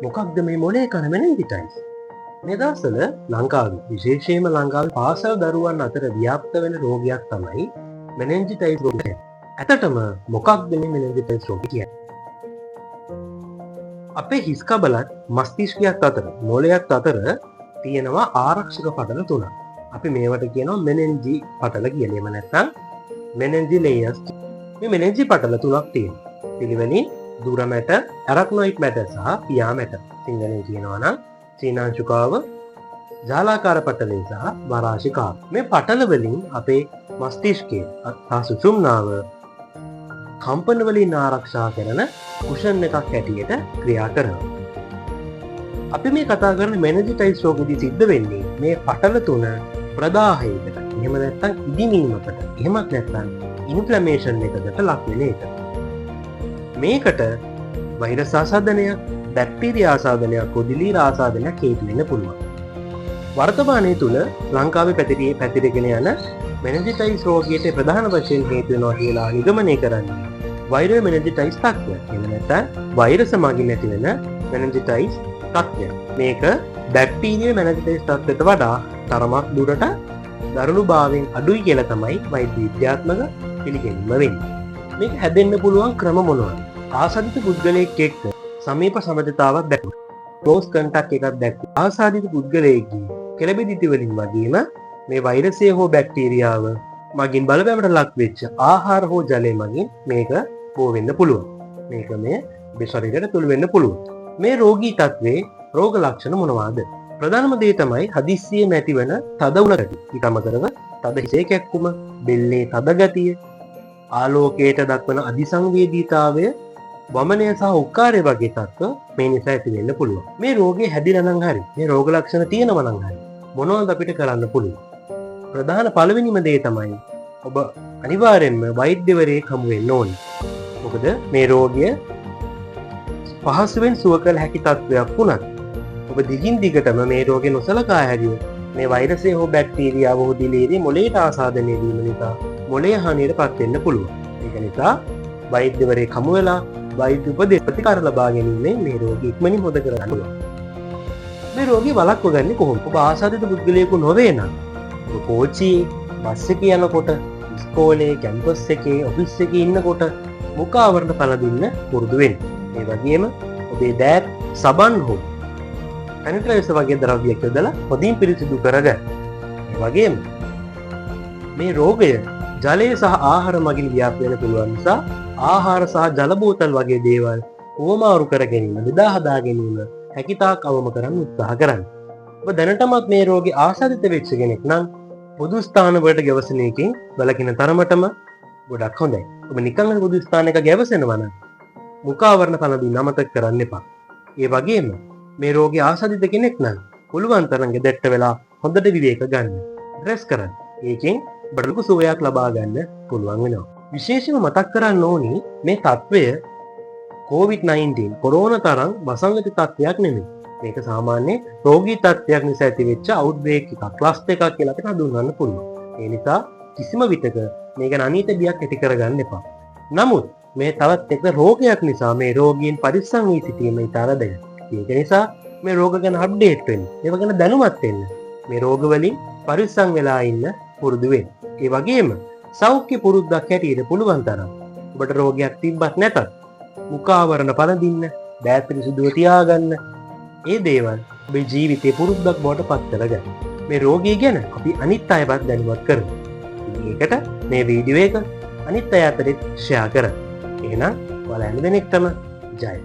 මොකක්ද මේ මොලේ කන මෙනින්ජිටයිස්? මේ දවස්වල ලංකාවේ විශේෂයෙන්ම ලංකාවේ පාසල් දරුවන් අතර ව්‍යාප්ත වෙන රෝගයක් තමයි මෙනින්ජිටයිස් රෝගය. ඇත්තටම මොකක්ද මේ මෙනින්ජිටයිස් රෝගය කියන්නේ? අපේ හිස් කබලත් මස්තිෂ්කයක් අතර මොලයක් අතර තියෙනවා ආරක්ෂක පටල තුනක්. අපි මේවට කියනවා මෙනෙන්ජි පටල කියලා. එහෙම නැත්නම් මෙනෙන්ජි ලේයර්ස්. මේ මෙනෙන්ජි පටල තුනක් තියෙනවා. පිළිවෙලින් දුර මැට, ඇරක්නොයිඩ් මැට සහ පියා මැට. සිංහලෙන් කියනවා නම් සීනාංශුකාව, ජාලාකාර පටලේ සහ වරාශිකාව. මේ පටල වලින් අපේ මස්තිෂ්කයේ සහ සුෂුම්නාව කම්පන වලින් ආරක්ෂා කරන කුෂන් එකක් හැටියට ක්‍රියා කරනවා. අපි මේ කතා කරන මෙනින්ජිටයිස් රෝගෙදී සිද්ධ වෙන්නේ මේ පටල තුන ප්‍රදාහයකට, එහෙම නැත්නම් ඉදිමීමකට, එහෙමත් නැත්නම් ඉන්ෆ්ලමේෂන් එකකට ලක් වෙන එක. මේකට වෛරස් ආසාදනයක්, බැක්ටීරියා ආසාදනයක්, කොදිලීර ආසාදනයක් හේතු වෙන්න පුළුවන්. වර්තමානයේ තුල ලංකාවේ පැතිරගෙන යන මෙනින්ජිටයිස් රෝගයට ප්‍රධාන වශයෙන් හේතු වෙනවා කියලා නිගමනය කරන්නේ වෛරල් මෙනින්ජිටයිස් තත්ත්වයක්. එහෙම නැත්නම් වෛරස මගින් ඇති වෙන මෙනින්ජිටයිස් තත්ත්වයක්. මේක බැක්ටීරියා මෙනින්ජිටයිස් තත්ත්වයට වඩා තරමක් දුරට දරුණුභාවයෙන් අඩුයි කියලා තමයි වෛද්‍ය විද්‍යාත්මක පිළිගැනීම වෙන්නේ. මේක හැදෙන්න පුළුවන් ක්‍රම මොනවද? ආසාදිත පුද්ගලයෙක් එක්ක සමීප සබඳතාවක් දැක්වුවා. ක්ලෝස් කන්ටැක්ට් එකක් දැක්වුවා. ආසාදිත පුද්ගලයෙක්ගේ කෙළබෙදිති වලින් වගේම මේ වෛරසය හෝ බැක්ටීරියාව මගින් බලපෑමට ලක් වෙච්ච ආහාර හෝ ජලය මගින් මේක බෝ වෙන්න පුළුවන්. මේක මේ ශරීරයට තුළ වෙන්න පුළුවන්. මේ රෝගී තත්ත්වයේ රෝග ලක්ෂණ මොනවාද? ප්‍රධානම දේ තමයි හදිස්සියෙම ඇතිවන තද උණ ගතිය. ඊට අමතරව තද හිසේ කැක්කුම, බෙල්ලේ තද ගතිය, ආලෝකයට දක්වන අධිසංවේදීතාවය, වමනය සහ උක්කාරය වගේ තත්ත්ව මේ නිසා ඇති වෙන්න පුළුවන්. මේ රෝගේ හැදිලා නම් හරි, මේ රෝග ලක්ෂණ තියෙනවා නම් හරි මොනවද අපිට කරන්න පුළුවන්? ප්‍රධාන පළවෙනිම දේ තමයි ඔබ අනිවාර්යෙන්ම වෛද්‍යවරයෙක් හමු වෙන්න ඕනේ. මොකද මේ රෝගය පහසුවෙන් සුව කළ හැකි තත්ත්වයක් වුණත් ඔබ දිගින් දිගටම මේ රෝගේ නොසලකා හැරියොත් මේ වෛරසය හෝ බැක්ටීරියාව හෝ දිලීරේ මොළයට ආසාදනය වීම නිසා මොළය හානියට පත් වෙන්න පුළුවන්. ඒක නිසා වෛද්‍යවරයෙක් හමු වෙලා වෛද්‍ය උපදෙස් ප්‍රතිකාර ලබා ගැනීමෙන් මේ රෝගය ඉක්මනින් හොද කරගන්න පුළුවන්. මේ රෝගය වළක්ව ගන්නේ කොහොමද? ඔබ ආසාදිත පුද්ගලයෙකු නොවේ නම් ඔබ කෝච්චියේ, බස් එකේ යනකොට, ඉස්කෝලේ, කැම්පස් එකේ, ඔෆිස් එකේ ඉන්නකොට මුඛ ආවරණ පළඳින්න පුරුදු වෙන්න. ඒ වගේම ඔබේ දෑත් සබන් හෝ සැනිටයිසර් වගේ ද්‍රව්‍යයක් යොදලා හොඳින් පිරිසිදු කරගන්න. ඒ වගේම මේ රෝගය ජලය සහ ආහාර මගින් ව්‍යාප්ත වෙන්න පුළුවන් නිසා ආහාර සහ ජල බෝතල් වගේ දේවල් උවමාරු කර ගැනීම, බෙදා හදා ගැනීම හැකිතාක් අවම කරන්න උත්සාහ කරන්න. ඔබ දැනටමත් මේ රෝගේ ආසාදිත වෙච්ච කෙනෙක් නම් පොදු ස්ථාන වලට ගැවසෙන එකෙන් වළකින තරමටම ගොඩක් හොඳයි. ඔබ නිකන් පොදු ස්ථානයක ගැවසෙනවා නම් මුඛ ආවරණ පළඳින්න අමතක කරන්න එපා. ඒ වගේම මේ රෝගේ ආසාදිත කෙනෙක් නම් පුළුවන් තරම් ගෙදරට වෙලා හොඳට විවේක ගන්න. රෙස් කරන්න. ඒකෙන් බඩලුකු සුවයක් ලබා ගන්න පුළුවන් වෙනවා. විශේෂයෙන්ම මතක් කරන්න ඕනි මේ තත්ත්වය COVID-19 කොරෝනා තරම් වසංගත තත්ත්වයක් නෙමෙයි. මේක සාමාන්‍ය රෝගී තත්ත්වයක් නිසා ඇතිවෙච්ච අවුට්බ්‍රේක් එකක්, ක්ලස්ටර් එකක් කියලා අපිට හඳුන්වන්න පුළුවන්. ඒ නිසා කිසිම විටක මේක අනීත බියක් ඇති කරගන්න එපා. නමුත් මේ තවත් එක රෝගයක් නිසා මේ රෝගීන් පරිස්සම් වී සිටීම ඉතාම වැදගත්. ඒක නිසා මේ රෝග ගැන අප්ඩේට් වෙන්න, ඒව ගැන දැනුවත් වෙන්න, මේ රෝග වලින් පරිස්සම් වෙලා ඉන්න පුරුදු වෙන්න. ඒ වගේම සෞඛ්‍ය පුරුද්දක් හැටියට පුළුවන් තරම් ඔබට රෝගයක් තිබ්බත් නැතත් මුඛ ආවරණ පළඳින්න, දෑත් පිරිසිදුව තියාගන්න, ඒ දේවල් ඔබේ ජීවිතේ පුරුද්දක් බවට පත් කරගන්න. මේ රෝගය ගැන අපි අනිත් අයවත් දැනුවත් කරමු. ඒකට මේ වීඩියෝ එක අනිත් අය අතරේ ෂෙයා කරන්න. එහෙනම් ඔයාලා හැම දෙනෙක්ටම ජය.